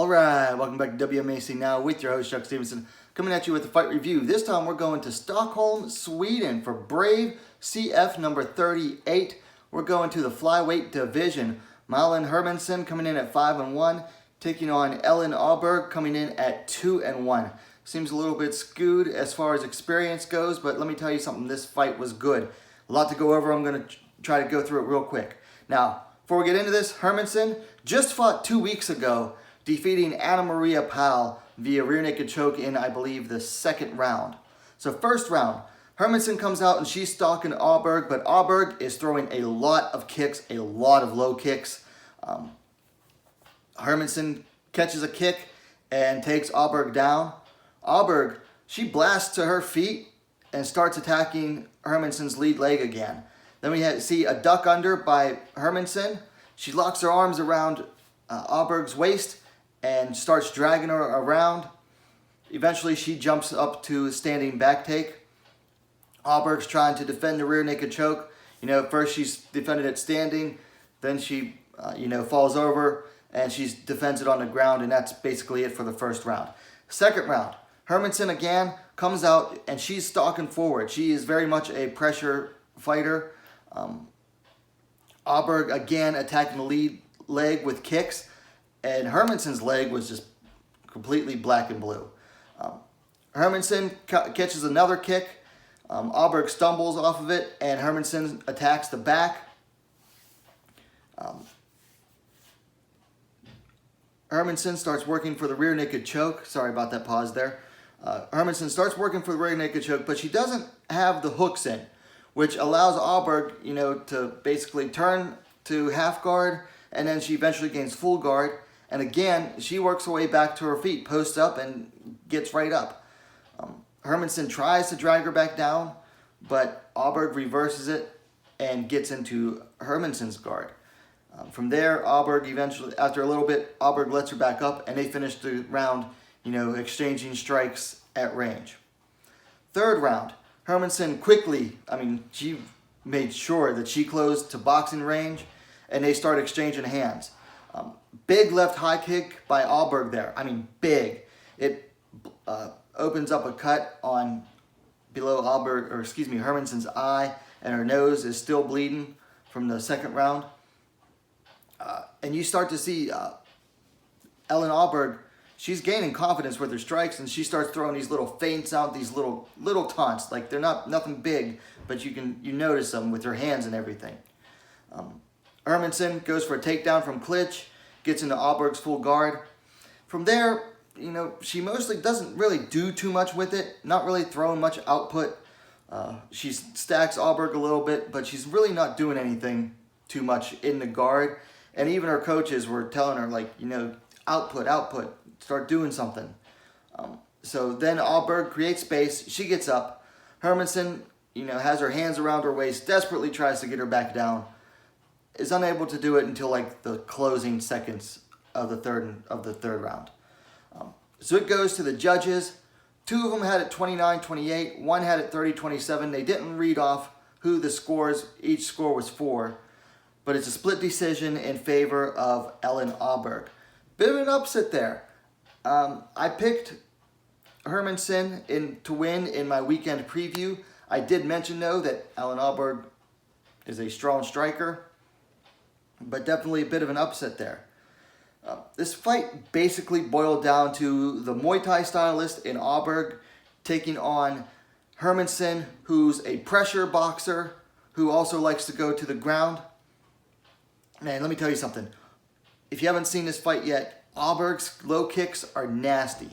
Alright, welcome back to WMMA Now with your host Chuck Stevenson, coming at you with a fight review. This time we're going to Stockholm, Sweden for Brave CF number 38. We're going to the flyweight division. Malin Hermansson coming in at 5-1, taking on Elin Öberg coming in at 2-1. Seems a little bit skewed as far as experience goes, but let me tell you something, this fight was good. A lot to go over, I'm going to try to go through it real quick. Now, before we get into this, Hermansson just fought 2 weeks ago, defeating Anna Maria Pal via rear naked choke in, I believe, the second round. So first round, Hermansson comes out and she's stalking Öberg, but Öberg is throwing a lot of kicks, a lot of low kicks. Hermansson catches a kick and takes Öberg down. Öberg, she blasts to her feet and starts attacking Hermansson's lead leg again. Then we see a duck under by Hermansson. She locks her arms around Öberg's waist and starts dragging her around. Eventually she jumps up to a standing back take. Öberg's trying to defend the rear naked choke. First she's defended it standing, then she falls over and she defends it on the ground, and that's basically it for the first round. Second round, Hermansson again comes out and she's stalking forward. She is very much a pressure fighter. Öberg again attacking the lead leg with kicks, and Hermansson's leg was just completely black and blue. Hermansson catches another kick. Öberg stumbles off of it, and Hermansson attacks the back. Hermansson starts working for the rear naked choke. Sorry about that pause there. Hermansson starts working for the rear naked choke, but she doesn't have the hooks in, which allows Öberg, to basically turn to half guard, and then she eventually gains full guard. And again, she works her way back to her feet, posts up, and gets right up. Hermansson tries to drag her back down, but Öberg reverses it and gets into Hermansson's guard. From there, Öberg eventually, after a little bit, Öberg lets her back up, and they finish the round, exchanging strikes at range. Third round, Hermansson quickly, she made sure that she closed to boxing range, and they start exchanging hands. Big left high kick by Öberg there. Big. It opens up a cut on below Hermansson's eye, and her nose is still bleeding from the second round. And you start to see Elin Öberg, she's gaining confidence with her strikes, and she starts throwing these little feints out, these little taunts. Like, they're nothing big, but you notice them with her hands and everything. Hermansson goes for a takedown from clinch, gets into Öberg's full guard. From there, she mostly doesn't really do too much with it, not really throwing much output. She stacks Öberg a little bit, but she's really not doing anything too much in the guard. And even her coaches were telling her, output, start doing something. So then Öberg creates space, she gets up. Hermansson, has her hands around her waist, desperately tries to get her back down. Is unable to do it until the closing seconds of the third round. So it goes to the judges. 2 of them had it 29-28. 1 had it 30-27. They didn't read off who each score was for, but it's a split decision in favor of Elin Öberg. Bit of an upset there. I picked Hermansson to win in my weekend preview. I did mention though that Elin Öberg is a strong striker, but definitely a bit of an upset there. This fight basically boiled down to the Muay Thai stylist in Öberg taking on Hermansson, who's a pressure boxer who also likes to go to the ground. Man, let me tell you something. If you haven't seen this fight yet, Öberg's low kicks are nasty.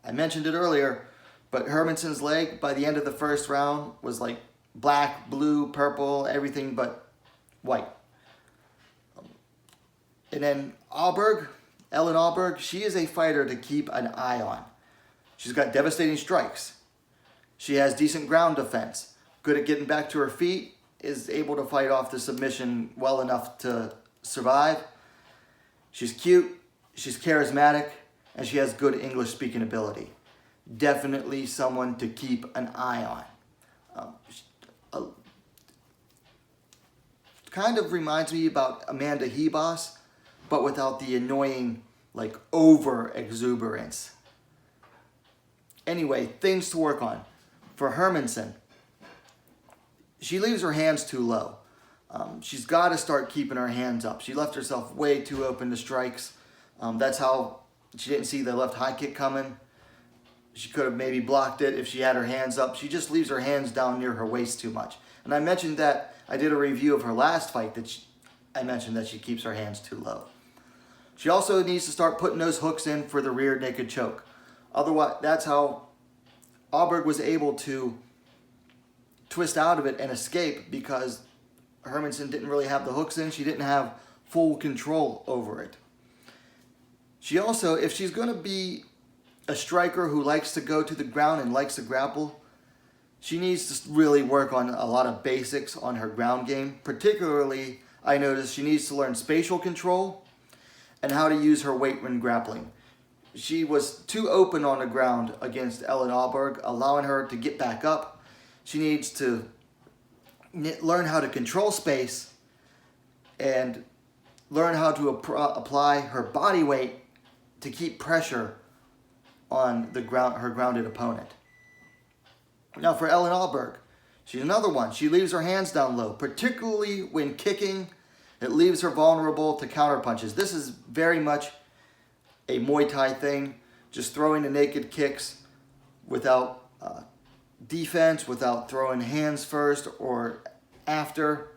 I mentioned it earlier, but Hermansson's leg by the end of the first round was like black, blue, purple, everything but white. And then Elin Öberg, she is a fighter to keep an eye on. She's got devastating strikes. She has decent ground defense. Good at getting back to her feet. Is able to fight off the submission well enough to survive. She's cute. She's charismatic. And she has good English speaking ability. Definitely someone to keep an eye on. Kind of reminds me about Amanda Hebos, but without the annoying like over exuberance. Anyway, things to work on. For Hermansson, she leaves her hands too low. She's got to start keeping her hands up. She left herself way too open to strikes. That's how she didn't see the left high kick coming. She could have maybe blocked it if she had her hands up. She just leaves her hands down near her waist too much. And I mentioned that, I did a review of her last fight that I mentioned that she keeps her hands too low. She also needs to start putting those hooks in for the rear naked choke. Otherwise, that's how Öberg was able to twist out of it and escape, because Hermansson didn't really have the hooks in. She didn't have full control over it. She also, if she's going to be a striker who likes to go to the ground and likes to grapple, she needs to really work on a lot of basics on her ground game. Particularly, I noticed she needs to learn spatial control and how to use her weight when grappling. She was too open on the ground against Elin Öberg, allowing her to get back up. She needs to learn how to control space and learn how to apply her body weight to keep pressure on the ground, her grounded opponent. Now for Elin Öberg, she's another one. She leaves her hands down low, particularly when kicking. It leaves her vulnerable to counter punches. This is very much a Muay Thai thing, just throwing the naked kicks without defense, without throwing hands first or after.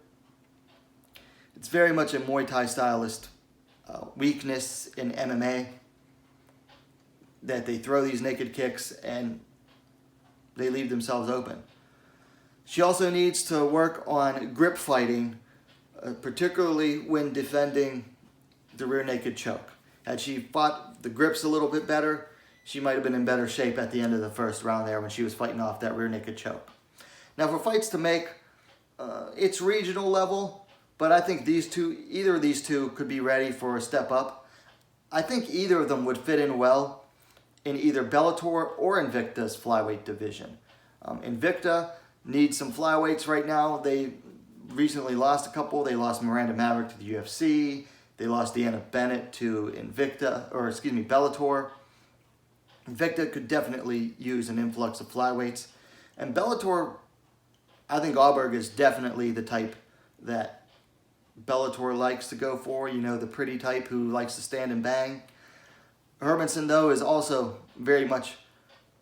It's very much a Muay Thai stylist weakness in MMA, that they throw these naked kicks and they leave themselves open. She also needs to work on grip fighting, particularly when defending the rear naked choke. Had she fought the grips a little bit better, she might have been in better shape at the end of the first round there when she was fighting off that rear naked choke. Now for fights to make, it's regional level, but I think either of these two could be ready for a step up. I think either of them would fit in well in either Bellator or Invicta's flyweight division. Invicta needs some flyweights right now. They recently lost a couple. They lost Miranda Maverick to the UFC. They lost Deanna Bennett to Bellator. Invicta could definitely use an influx of flyweights. And Bellator, I think Öberg is definitely the type that Bellator likes to go for. You know, the pretty type who likes to stand and bang. Hermansson, though, is also very much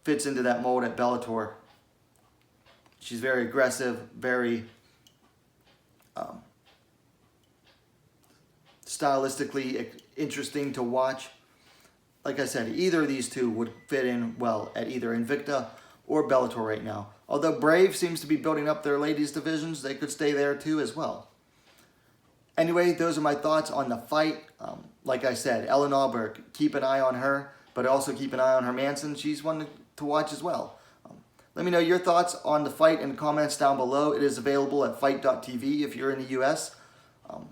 fits into that mold at Bellator. She's very aggressive, very stylistically interesting to watch. Like I said, either of these two would fit in well at either Invicta or Bellator right now. Although Brave seems to be building up their ladies divisions, they could stay there too as well. Anyway, those are my thoughts on the fight. Like I said, Elin Öberg, keep an eye on her, but also keep an eye on Hermansson. She's one to watch as well. Let me know your thoughts on the fight in the comments down below. It is available at fight.tv if you're in the US.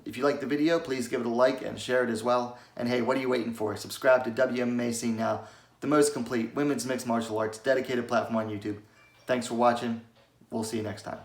If you like the video, please give it a like and share it as well. And hey, what are you waiting for? Subscribe to WMMA Scene Now, the most complete women's mixed martial arts dedicated platform on YouTube. Thanks for watching. We'll see you next time.